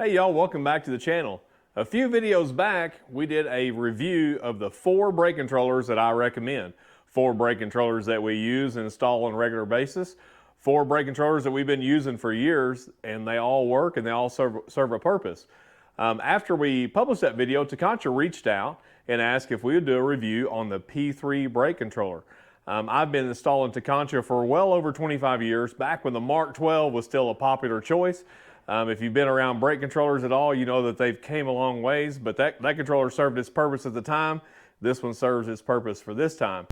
Hey y'all, welcome back to the channel. A few videos back, we did a review of the 4 brake controllers that I recommend. 4 brake controllers that we use and install on a regular basis. 4 brake controllers that we've been using for years, and they all work and they all serve a purpose. After we published that video, Tekonsha reached out and asked if we would do a review on the P3 brake controller. I've been installing Tekonsha for well over 25 years, back when the Mark 12 was still a popular choice. If you've been around brake controllers at all, you know that they've came a long ways, but that controller served its purpose at the time. This one serves its purpose for this time.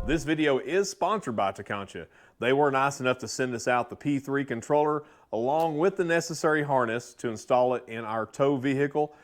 This video is sponsored by Tekonsha. They were nice enough to send us out the P3 controller along with the necessary harness to install it in our tow vehicle.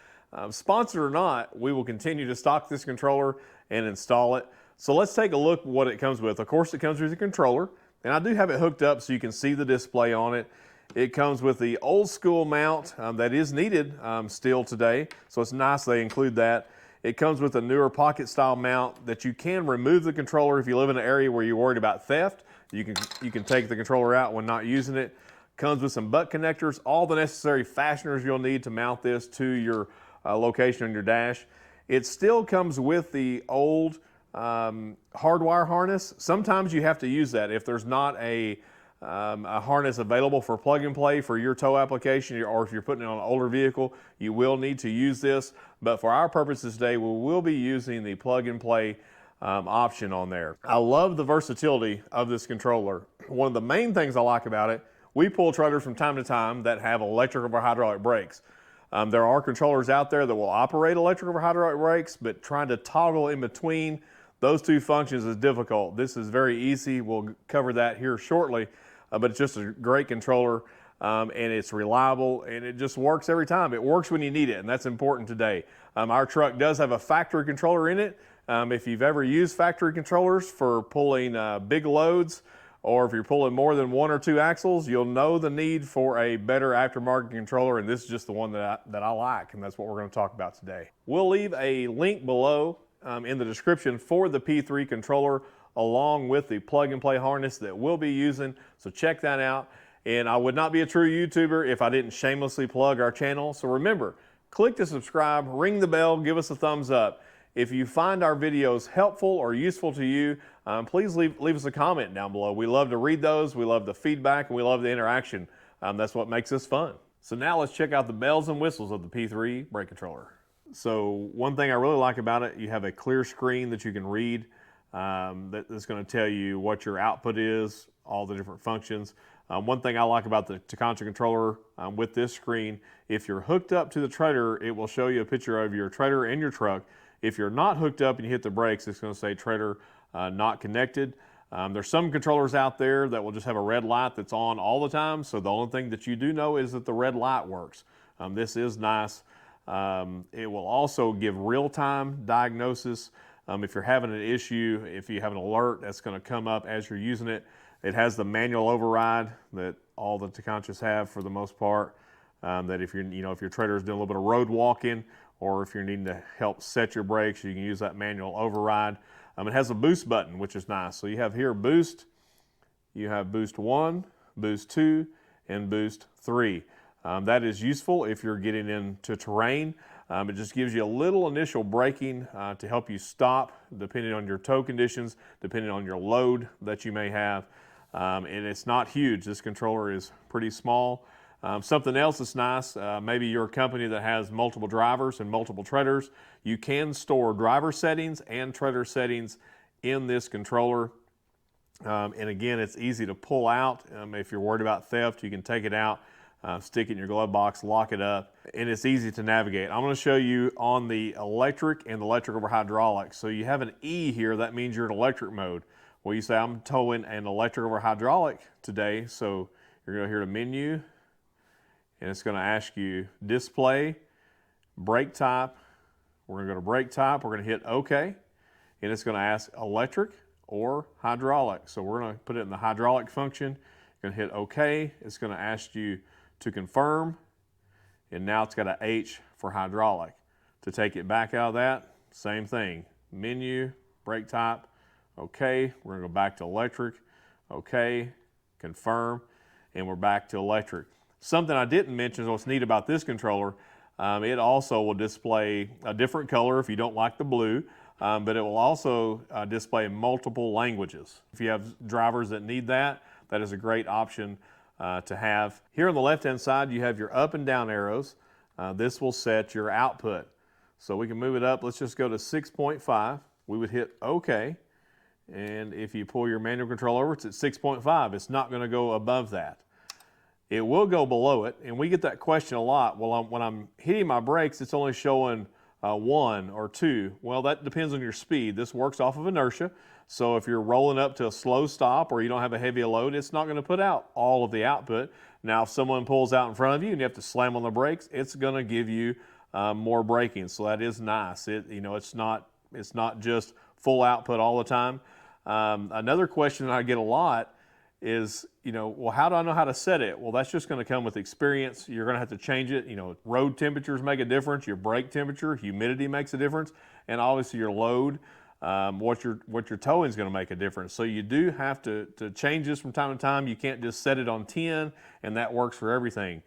Sponsored or not, we will continue to stock this controller and install it. So let's take a look at what it comes with. Of course, it comes with a controller. And I do have it hooked up so you can see the display on it. It comes with the old school mount that is needed still today, so it's nice they include that. It comes with a newer pocket style mount that you can remove the controller if you live in an area where you're worried about theft. You can take the controller out when not using it. Comes with some butt connectors, all the necessary fasteners you'll need to mount this to your location on your dash. It still comes with the old hardwire harness. Sometimes you have to use that if there's not a harness available for plug and play for your tow application, or if you're putting it on an older vehicle, you will need to use this. But for our purposes today, we will be using the plug and play option on there. I love the versatility of this controller. One of the main things I like about it, we pull trailers from time to time that have electric or hydraulic brakes. There are controllers out there that will operate electric or hydraulic brakes, but trying to toggle in between those two functions is difficult. This is very easy. We'll cover that here shortly, but it's just a great controller and it's reliable and it just works every time. It works when you need it, and that's important today. Our truck does have a factory controller in it. If you've ever used factory controllers for pulling big loads, or if you're pulling more than 1 or 2 axles, you'll know the need for a better aftermarket controller, and this is just the one that I like, and that's what we're going to talk about today. We'll leave a link below in the description for the P3 controller along with the plug and play harness that we'll be using, so check that out. And I would not be a true YouTuber if I didn't shamelessly plug our channel, so remember, click to subscribe, ring the bell, give us a thumbs up. If you find our videos helpful or useful to you, please leave us a comment down below. We love to read those, we love the feedback, and we love the interaction. That's what makes this fun. So now let's check out the bells and whistles of the P3 brake controller. So one thing I really like about it, you have a clear screen that you can read that's going to tell you what your output is, all the different functions. One thing I like about the Tekonsha controller with this screen, if you're hooked up to the trailer, it will show you a picture of your trailer and your truck. If you're not hooked up and you hit the brakes, it's going to say trailer not connected. There's some controllers out there that will just have a red light that's on all the time, so the only thing that you do know is that the red light works. This is nice. It will also give real-time diagnosis. If you're having an issue, if you have an alert that's going to come up as you're using it. It has the manual override that all the Tekonshas have for the most part. That if if your trailer is doing a little bit of road walking, or if you're needing to help set your brakes, you can use that manual override. It has a boost button, which is nice. So you have here boost, you have boost 1, boost 2, and boost 3. That is useful if you're getting into terrain. It just gives you a little initial braking to help you stop depending on your tow conditions, depending on your load that you may have. And it's not huge. This controller is pretty small. Something else that's nice, maybe you're a company that has multiple drivers and multiple trailers. You can store driver settings and trailer settings in this controller. And again, it's easy to pull out. If you're worried about theft, you can take it out, stick it in your glove box, lock it up, and it's easy to navigate. I'm going to show you on the electric and the electric over hydraulic. So you have an E here, that means you're in electric mode. Well, you say, I'm towing an electric over hydraulic today, so you're going to go here to menu, and it's going to ask you display, brake type. We're going to go to brake type, we're going to hit OK, and it's going to ask electric or hydraulic. So we're going to put it in the hydraulic function. You're going to hit OK, it's going to ask you to confirm, and now it's got an H for hydraulic. To take it back out of that, same thing, menu, brake type, OK, we're going to go back to electric, OK, confirm, and we're back to electric. Something I didn't mention is what's neat about this controller. It also will display a different color if you don't like the blue, but it will also display multiple languages. If you have drivers that need that, that is a great option to have. Here on the left-hand side, you have your up and down arrows. This will set your output. So we can move it up. Let's just go to 6.5. We would hit OK. And if you pull your manual control over, it's at 6.5. It's not going to go above that. It will go below it, and we get that question a lot. Well, when I'm hitting my brakes, it's only showing 1 or 2. Well, that depends on your speed. This works off of inertia. So if you're rolling up to a slow stop or you don't have a heavy load, it's not going to put out all of the output. Now, if someone pulls out in front of you and you have to slam on the brakes, it's going to give you more braking. So that is nice. It's not just full output all the time. Another question that I get a lot is, well, how do I know how to set it? Well, that's just going to come with experience. You're going to have to change it. Road temperatures make a difference. Your brake temperature, humidity makes a difference, and obviously your load, what you're towing is going to make a difference. So you do have to change this from time to time. You can't just set it on 10 and that works for everything.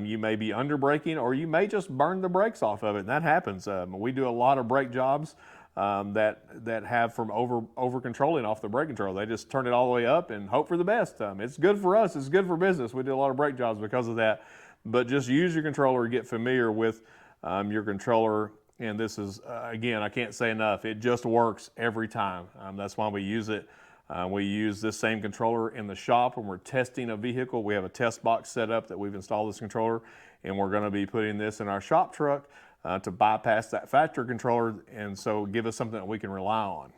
You may be under braking, or you may just burn the brakes off of it, and that happens. We do a lot of brake jobs that have from over controlling off the brake control. They just turn it all the way up and hope for the best. It's good for us. It's good for business. We do a lot of brake jobs because of that. But just use your controller, get familiar with your controller. And this is, again, I can't say enough. It just works every time. That's why we use it. We use this same controller in the shop when we're testing a vehicle. We have a test box set up that we've installed this controller, and we're going to be putting this in our shop truck to bypass that factory controller, and so give us something that we can rely on.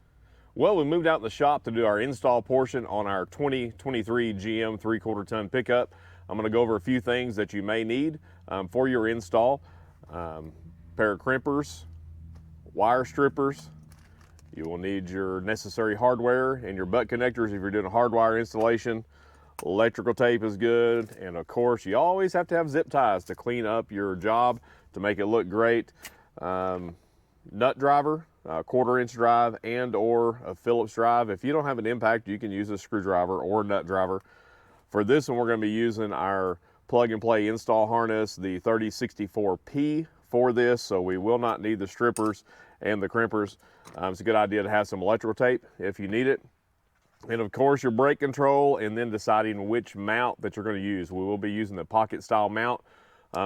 Well, we moved out in the shop to do our install portion on our 2023 GM 3/4 ton pickup. I'm going to go over a few things that you may need for your install. Pair of crimpers, wire strippers. You will need your necessary hardware and your butt connectors if you're doing a hardwire installation. Electrical tape is good, and of course you always have to have zip ties to clean up your job to make it look great. Nut driver, a 1/4 inch drive, and or a Phillips drive. If you don't have an impact, you can use a screwdriver or a nut driver. For this one, we're going to be using our plug and play install harness, the 3064P for this, so we will not need the strippers and the crimpers. It's a good idea to have some electrical tape if you need it. And of course your brake control, and then deciding which mount that you're going to use. We will be using the pocket style mount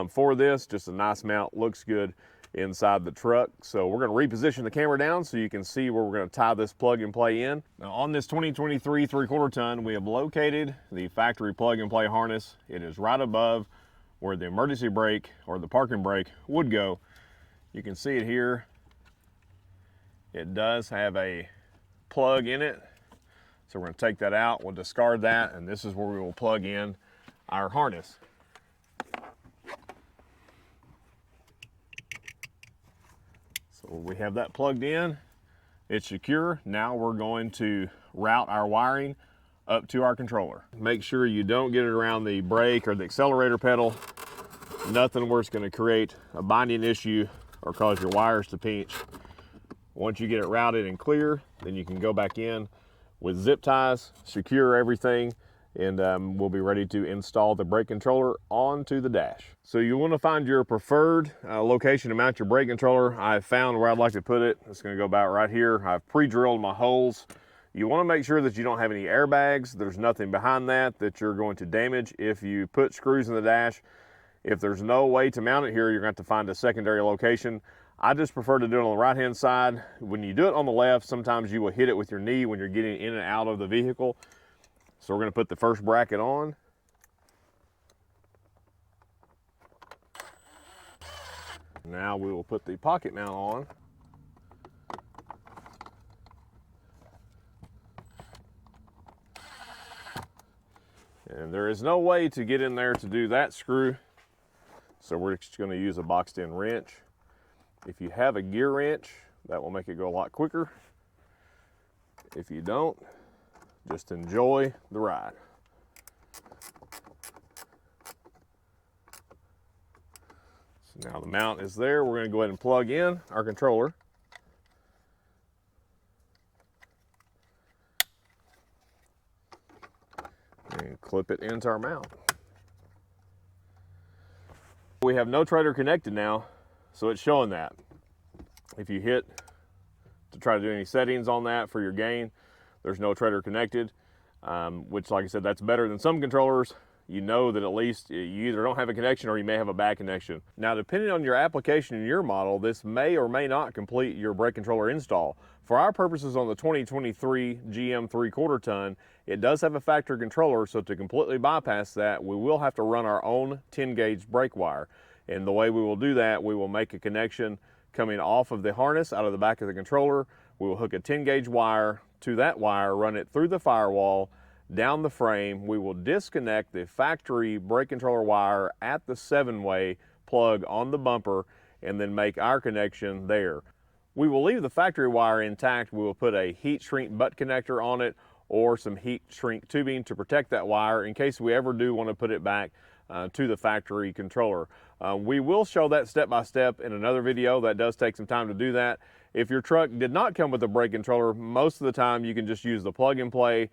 for this. Just a nice mount, looks good inside the truck. So we're going to reposition the camera down so you can see where we're going to tie this plug and play in. Now on this 2023 3/4 ton, we have located the factory plug and play harness. It is right above where the emergency brake or the parking brake would go. You can see it here. It does have a plug in it. So we're going to take that out, we'll discard that, and this is where we will plug in our harness. So we have that plugged in, it's secure. Now we're going to route our wiring up to our controller. Make sure you don't get it around the brake or the accelerator pedal. Nothing where it's going to create a binding issue or cause your wires to pinch. Once you get it routed and clear, then you can go back in with zip ties, secure everything, and we'll be ready to install the brake controller onto the dash. So you want to find your preferred location to mount your brake controller. I've found where I'd like to put it. It's going to go about right here. I've pre-drilled my holes. You want to make sure that you don't have any airbags. There's nothing behind that you're going to damage if you put screws in the dash. If there's no way to mount it here, you're going to have to find a secondary location. I just prefer to do it on the right-hand side. When you do it on the left, sometimes you will hit it with your knee when you're getting in and out of the vehicle. So we're going to put the first bracket on. Now we will put the pocket mount on. And there is no way to get in there to do that screw. So we're just going to use a boxed-in wrench. If you have a gear wrench, that will make it go a lot quicker. If you don't, just enjoy the ride. So now the mount is there. We're going to go ahead and plug in our controller. And clip it into our mount. We have no trailer connected now, so it's showing that. If you hit to try to do any settings on that for your gain, there's no trailer connected, which, like I said, that's better than some controllers. You know that at least you either don't have a connection or you may have a bad connection. Now, depending on your application and your model, this may or may not complete your brake controller install. For our purposes on the 2023 GM 3/4 ton, it does have a factory controller, so to completely bypass that, we will have to run our own 10-gauge brake wire. And the way we will do that, we will make a connection coming off of the harness out of the back of the controller. We will hook a 10-gauge wire to that wire, run it through the firewall, down the frame. We will disconnect the factory brake controller wire at the 7-way plug on the bumper and then make our connection there. We will leave the factory wire intact. We will put a heat shrink butt connector on it or some heat shrink tubing to protect that wire in case we ever do want to put it back to the factory controller. We will show that step by step in another video. That does take some time to do that. If your truck did not come with a brake controller, most of the time you can just use the plug and play,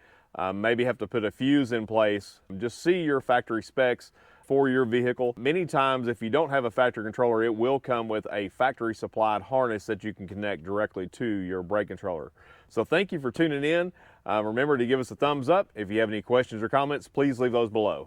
maybe have to put a fuse in place. Just see your factory specs for your vehicle. Many times if you don't have a factory controller, it will come with a factory supplied harness that you can connect directly to your brake controller. So thank you for tuning in. Remember to give us a thumbs up. If you have any questions or comments, please leave those below.